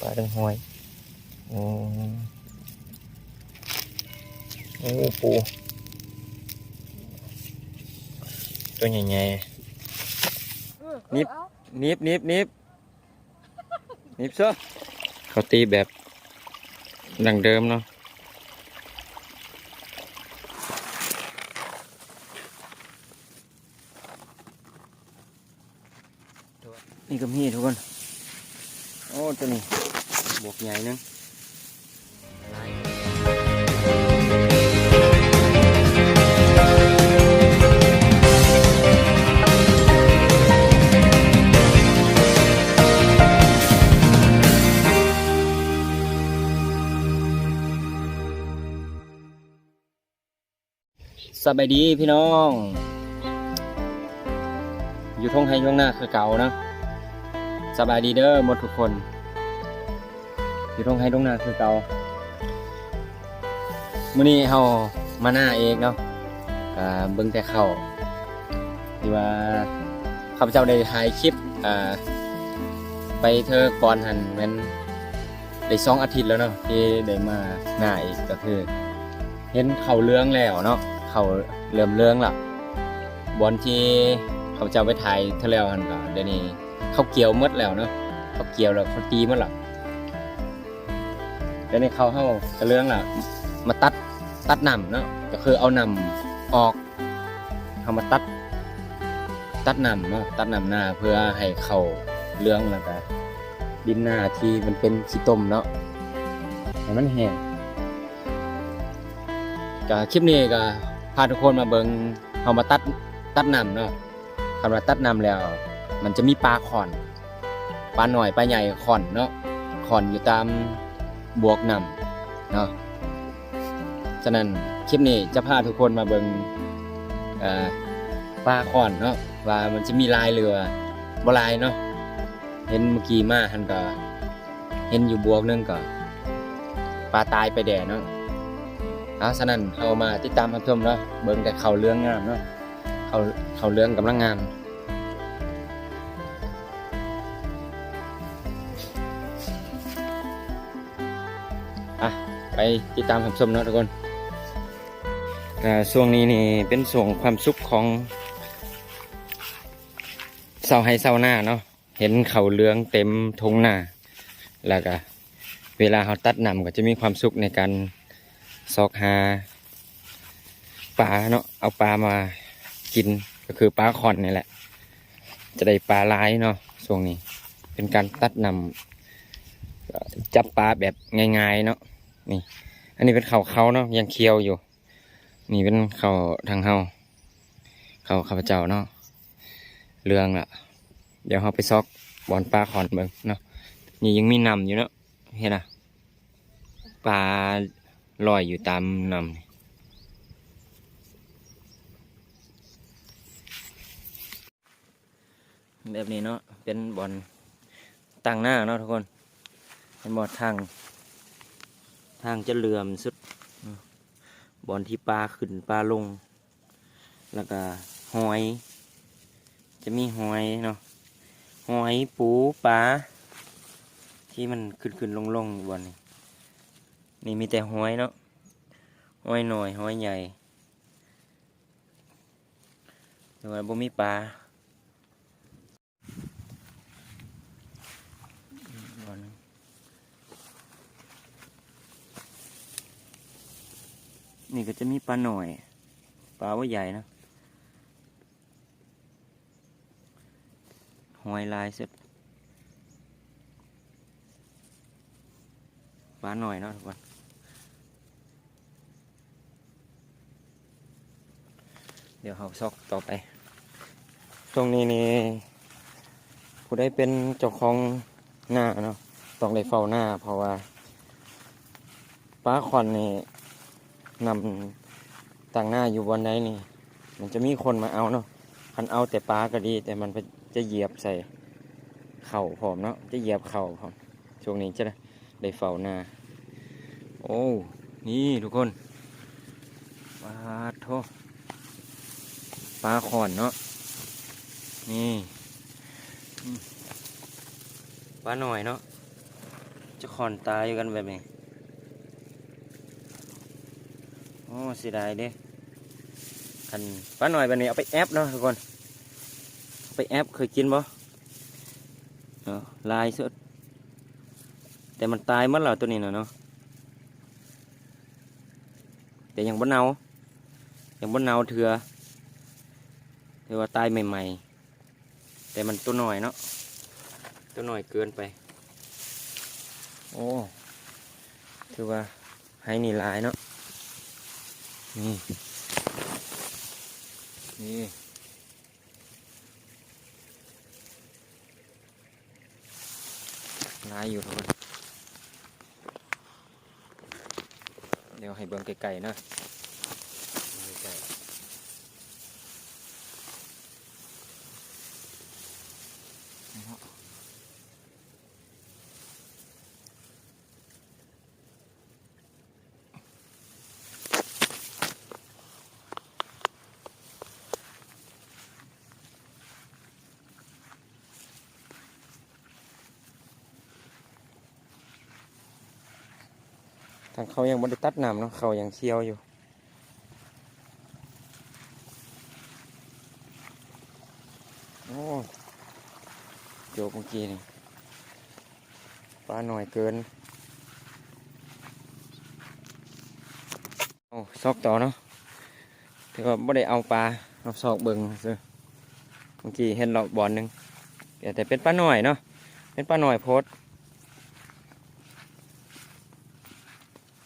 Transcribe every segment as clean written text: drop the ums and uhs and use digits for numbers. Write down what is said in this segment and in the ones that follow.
ลาดังหอยโอ้ปูตัวใหญ่ๆนิบซะเขาตีแบบดังเดิมเนาะนี่ก็มีทุกคนโอ้ตัวนี้บวกใหญ่นึงสบายดีพี่น้องอยู่ท้องไห้ท้องหน้าคือเก่านะสบายดีเด้อหมดทุกคนอยู่ท้องไห้ท้องหน้าคือเก่ามื้อนี้เฮามาหน้าเองเนาะเบิ่งแต่เข้าที่ว่าข้าพเจ้าได้ถ่ายคลิปไปเธอก่อนหันแม่นได้2 อาทิตย์แล้วเนาะที่ได้มาหน้าอีกก็คือเห็นเขาเรื่องแล้วเนาะเขาเริ่มเรื่องละบอลที่เขาจะไปถ่ายเท่าแล้วหันก็เดี๋ยวนี้เขาเกี่ยวหมดแล้วเนาะเขาเกี่ยวแล้วเขาตีหมดละเดี๋ยวนี้เขาเรื่องละมาตัดนำเนาะก็คือเอานำออกเอามาตัดนำเนาะตัดนำหน้าเพื่อให้เขาเรื่องแล้วก็ดินหน้าที่มันเป็นขี้ต้มเนาะให้มันแห้งก็คลิปนี้ก็พาทุกคนมาเบิ่งเอามาตัดนำเนาะคำว่าตัดนำแล้วมันจะมีปลาขอนปลาหน่อยปลาใหญ่ขอนเนาะขอนอยู่ตามบวกนำเนาะฉะนั้นคลิปนี้จะพาทุกคนมาเบิ่งปลาขอนเนาะว่ามันจะมีลายเรือบ่ลายเนาะเห็นเมื่อกี้มาหันก็เห็นอยู่บวกนึงก็ปลาตายไปแด่เนาะฉะนั้นเอามาติดตามรับชมเนาะเบิ่งแต่เขาเรื่องงามเนาะเขาเรื่องกำลังงามไปติดตามรับชมเนาะทุกคนช่วงนี้นี่เป็นช่วงความสุขของชาวไร่ชาวนาเนาะเห็นเขาเรื่องเต็มทุ่งนาแล้วก็เวลาเขาตัดนำก็จะมีความสุขในการซอกหาปลาเนาะเอาปลามากินก็คือปลาขอนนี่แหละจะได้ปลาลายเนาะช่วงนี้เป็นการตัดนำจับปลาแบบง่ายๆเนาะนี่อันนี้เป็นเขาเนาะยังเคี้ยวอยู่นี่เป็นเขาทางเขาข้าพเจ้าเนาะเรื่องละเดี๋ยวเราไปซอกบอนปลาขอนเบิ่งเนาะนี่ยังมีนำอยู่เนาะเห็นนะปลาลอยอยู่ตามนำแบบนี้เนาะเป็นบอลตั้งหน้าเนาะทุกคนเป็นบอลทางจะเหลื่อมสุดบอลที่ปลาขึ้นปลาลงแล้วก็หอยจะมีหอยเนาะหอยปูปลาที่มันขึ้นลงบอลนี่มีแต่หอยเนาะหอยหน่อยหอยใหญ่แต่ว่าบ่มีปลานี่ก็จะมีปลาหน่อยปลาว่าใหญ่นะหอยลายเสร็จปลาหน่อยเนาะทุกคนเดี๋ยวเขาซอกต่อไปตรงนี้นี่ผู้ได้เป็นเจ้าของหน้าเนาะต้องได้เฝ้าหน้าเพราะว่าปลาขอนนี่นำต่างหน้าอยู่บนไหนนี่มันจะมีคนมาเอาเนาะคันเอาแต่ปลาก็ดีแต่มันจะเหยียบใส่เข่าพร้อมเนาะจะเหยียบเข่าพร้อมช่วงนี้จะได้เฝ้าหน้าโอ้นี่ทุกคนปลาโทปลาขอนเนาะนี่ปลาหน่อยเนาะ จะขอนตายอยู่กันแบบนี้โอ้เสียดายเด้คันป้าหน่อยแบบนี้เอาไปแอปเนาะทุกคนเอาไปแอปเคยกินบ่ลายสุดแต่มันตายหมดแล้วตัวนี้เนาะแต่ยังบ่เน่าเถื่อว่าตายใหม่ๆแต่มันตัวหน่อยเนาะตัวหน่อยเกินไปโอ้ถือว่าให้นี่ลายเนาะนี่ลายอยู่ทุกคนเดี๋ยวให้เบิ่งไกลๆนะไกลทางเขายังไม่ได้ตัดน้ำเนาะเขายังเคี้ยวอยู่โอ้โยกเมื่อกี้นี่ปลาหน่อยเกินโอ้ซอกต่อเนาะแต่ว่าไม่ได้เอาปลาเอาซอกเบิ่งซื้อเมื่อกี้เห็นเราบ่อนหนึ่งแต่เป็นปลาหน่อยเนาะเป็นปลาหน่อยโพด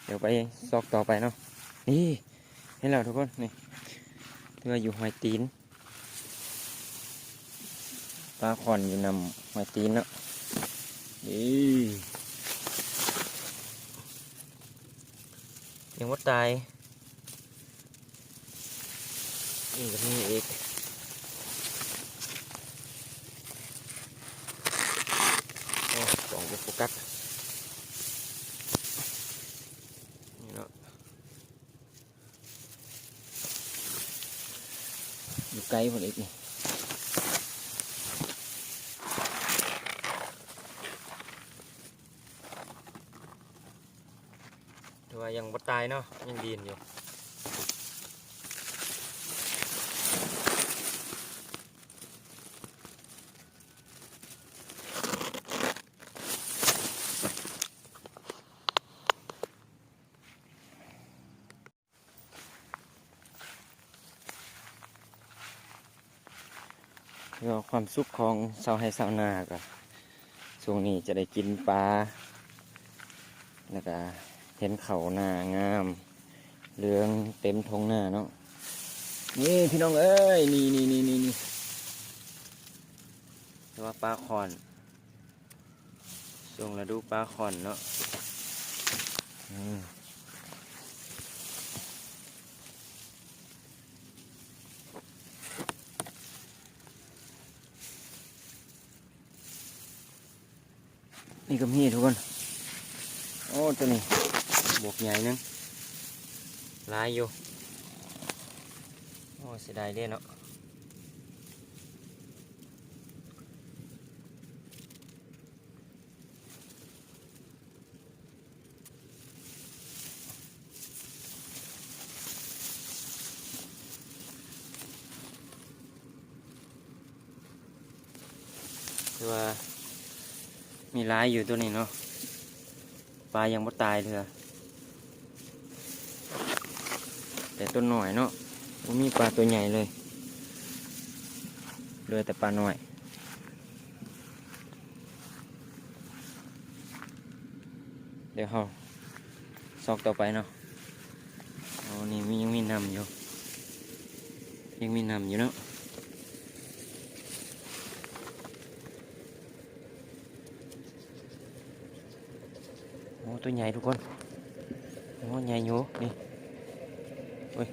เดี๋ยวไปซอกต่อไปเนาะนี่เห็นแล้วทุกคนนี่เรืออยู่หอยตีนปลาขอนอยู่นำหอยตีนเนาะนี่ยังว่าตายนี่ก็มีอีกโอ้สองโฟกัสนี่เนาะอยู่ไกลหมดอีกนี่แต่ว่ายังบ่ตายเนาะยังดีนอยู่ก็ความสุขของชาวไร่ชาวนาก็ช่วงนี้จะได้กินปลาแล้วก็เห็นเขาหน้างามเหลืองเต็มท้องหน้าเนาะนี่พี่น้องเอ้ยนี่แต่ว่าปลาขอนช่วงฤดูปลาขอนเนาะนี่ก็มีทุกคนโอ้ตัวนี้บวกใหญ่นึงลายอยู่โอ้เสียดายเด้เนาะคือว่ามีลายอยู่ตัวนี้เนาะปลายังไม่ตายเลยแต่ตัวหน่อยเนาะไม่มีปลาตัวใหญ่เลยเหลือแต่ปลาหน่อยเดี๋ยวเขาซอกต่อไปเนาะอ๋อนี่ยังมีน้ำอยู่เนาะโอ้ตัวใหญ่ทุกคนโอ้ใหญ่อยู่นี่เฮ้ย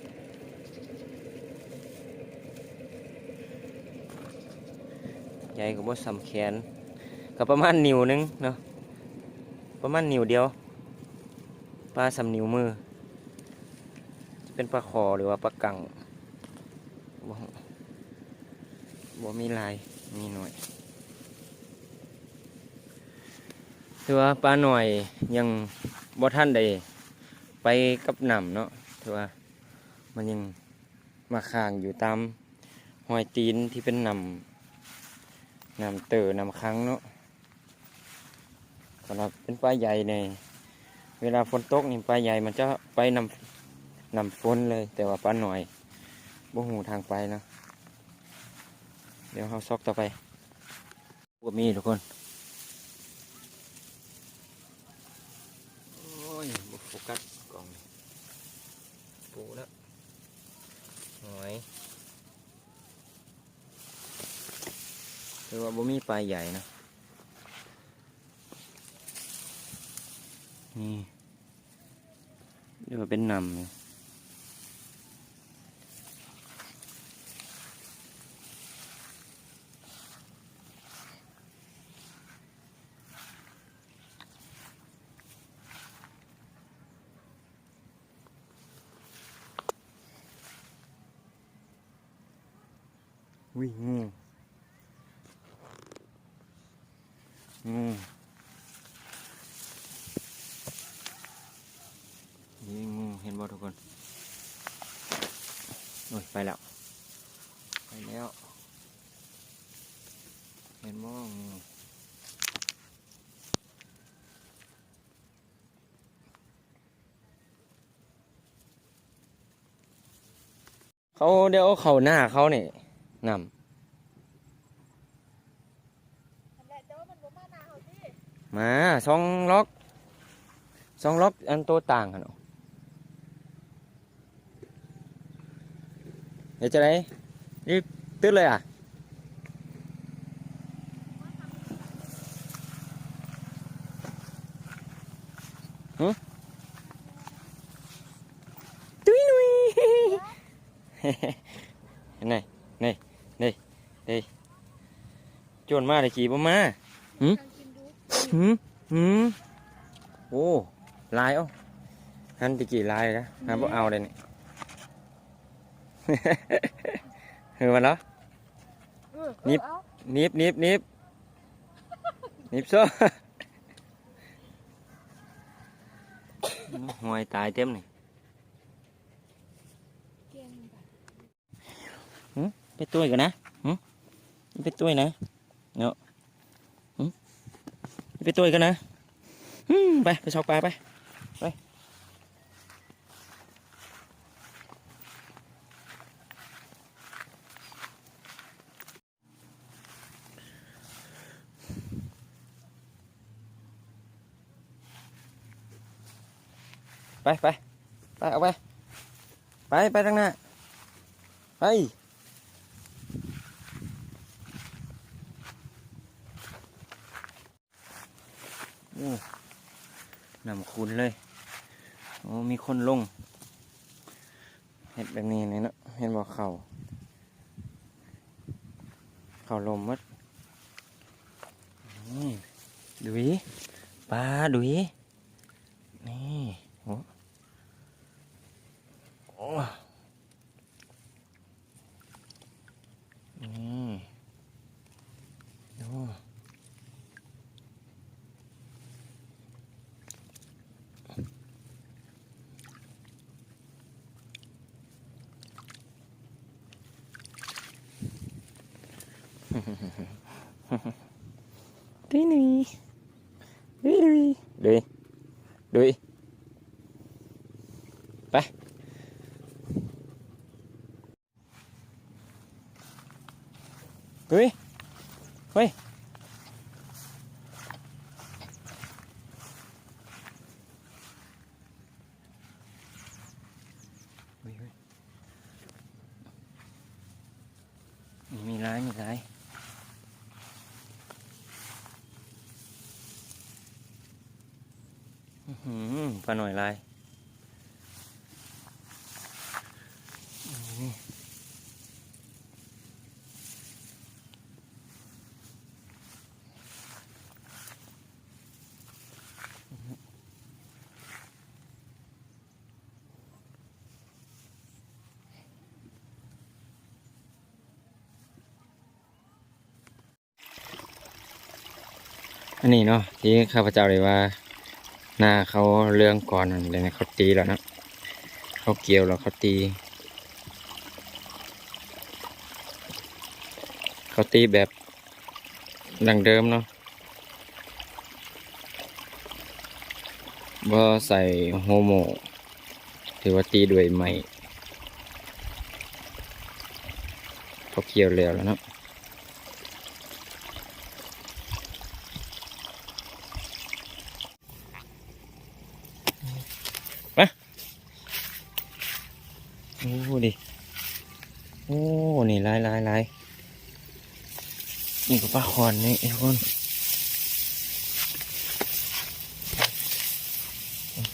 ใหญ่กว่าบ่สำแขนก็ประมาณนิ้วนึงเนาะประมาณนิ้วเดียวปลาสำนิ้วมือจะเป็นปลาคอหรือว่าปลากังบ่มีลายมีหน่อย ถือว่าปลาหน่อยยังบ่ทันได้ไปกับน้ำเนาะถือว่ามันยังมาค้างอยู่ตามหอยตีนที่เป็นน้ำเต๋อน้ำค้างเนาะสำหรับเป็นปลาใหญ่ในเวลาฝนตกนี่ปลาใหญ่มันจะไปนำฝนเลย แต่ว่าปลาหน่อยบ่หูทางไปนะเดี๋ยวเราซอกต่อไปก็มีทุกคนโอ้ยบ่โฟกัสกล่องปูแล้วหอยคือว่าบ่มีปลาใหญ่นะนี่เรียกว่าเป็นนำเลยวิ่งงูนี่งูเห็นบ่ทุกคนโอ้ยไปแล้วเห็นบ่งูเขาเดี๋ยวเขาหน้าเขาเนี่ยนำมาสองล็อกอันตัวต่างกันเนาะเดี๋ยวจะได้รีบตื้อเลยอ่ะตุ้ยนุยนี่นี่จวนมาเลยกี่บ่มาหืมโอ้ลายหันตะกี้ลายนะหันบ่เอาเลยนี่เฮ้ยวันละนิบโซ่หอยตายเต็มนี่ไปตุ้ยกันนะไปตุ้ยนะเนาะไปตุ้ยกันนะไปชอกปลาไปเอาไปทางหน้าไปนำคุณเลยโอ้มีคนลงเห็ดแบบนี้เลยเนาะเห็นบอกเขาลมมัดนี่ดุยปลาดุยนี่โอ้นี่ดูดุยไปดุยเฮ้ยมีร้ายปลาหน่อยลาย อันนี้เนาะที่ข้าพเจ้าเลยว่าหน้าเขาเรื่องก่อนนั่นเลยนะเขาตีแล้วนะเขาเกี่ยวแล้วเขาตีแบบดังเดิมเนาะบ่ใส่โฮโมถือว่าตีด้วยไม้เขาเกี่ยวแล้วเนาะมาโอ้ดิโอ้นี่ลายนี่ก็ปลาคอนนี่ทุกคน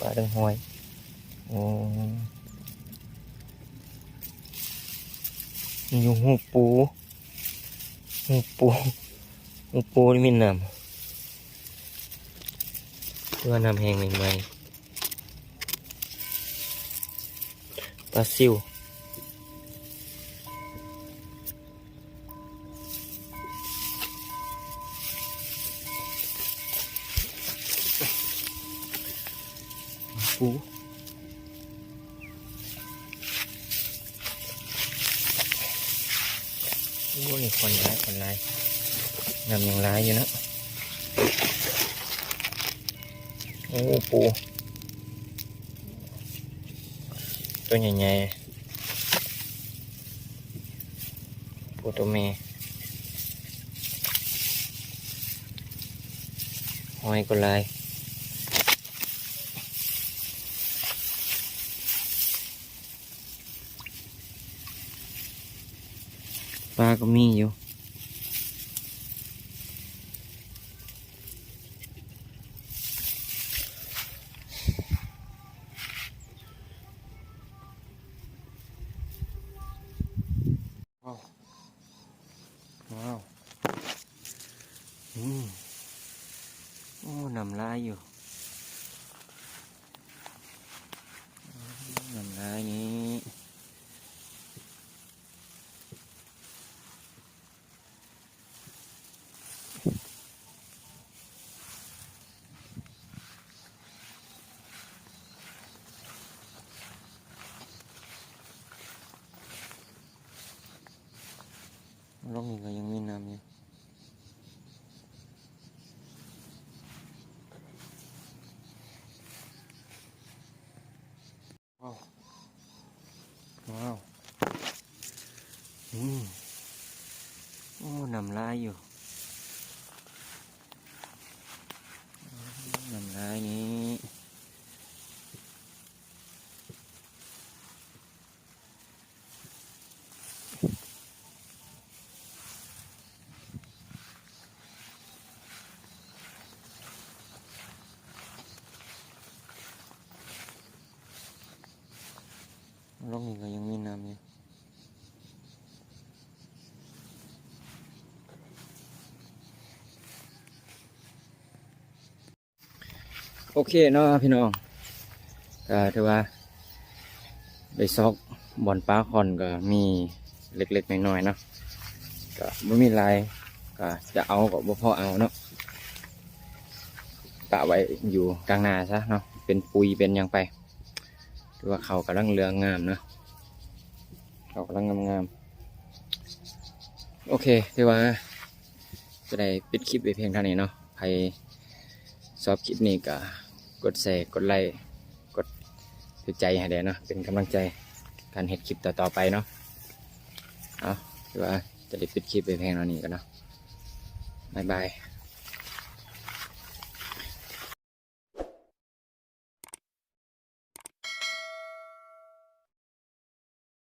ปลาดังหอยโอ้นี่อยู่หูปูนี่มีน้ำเพื่อน้ำแห้งใหม่ๆปลาซิวปูโอ้นี่คนร้ายนำยังร้ายอยู่นะโอ้ปูตัวใหญ่ๆปูตัวเมย์หอยก็ลายปลาก็มีอยู่ว้าวโอ้นำลายอยู่นำลายนี้ร่องนี้ก็ยังมีน้ำอยู่ว้าวโอ้นำลายอยู่นำลายนี้ร่องนี้ก็ยังมีน้ำอยู่โอเคเนาะพี่น้องก็ถือว่าได้ซอกบ่อนปลาคอนก็มีเล็กๆน้อยๆเนาะก็ไม่มีลายก็จะเอาก็บ่พอเอาเนาะกะไว้อยู่กลางนาซะเนาะเป็นปุยเป็นหยังไปถือว่าเขากำลังเรืองงามเนาะเขากำลังงามโอเคถือว่าจะได้ปิดคลิปไปเพียงเท่านี้เนาะใครชอบคลิปนี้ก็กดแชร์กดไลค์กดติดใจให้ได้เนาะเป็นกำลังใจการเฮ็ดคลิปต่อๆไปเนาะเอาถือว่าจะได้ปิดคลิปไปเพียงเท่านี้กันเนาะบ๊ายบาย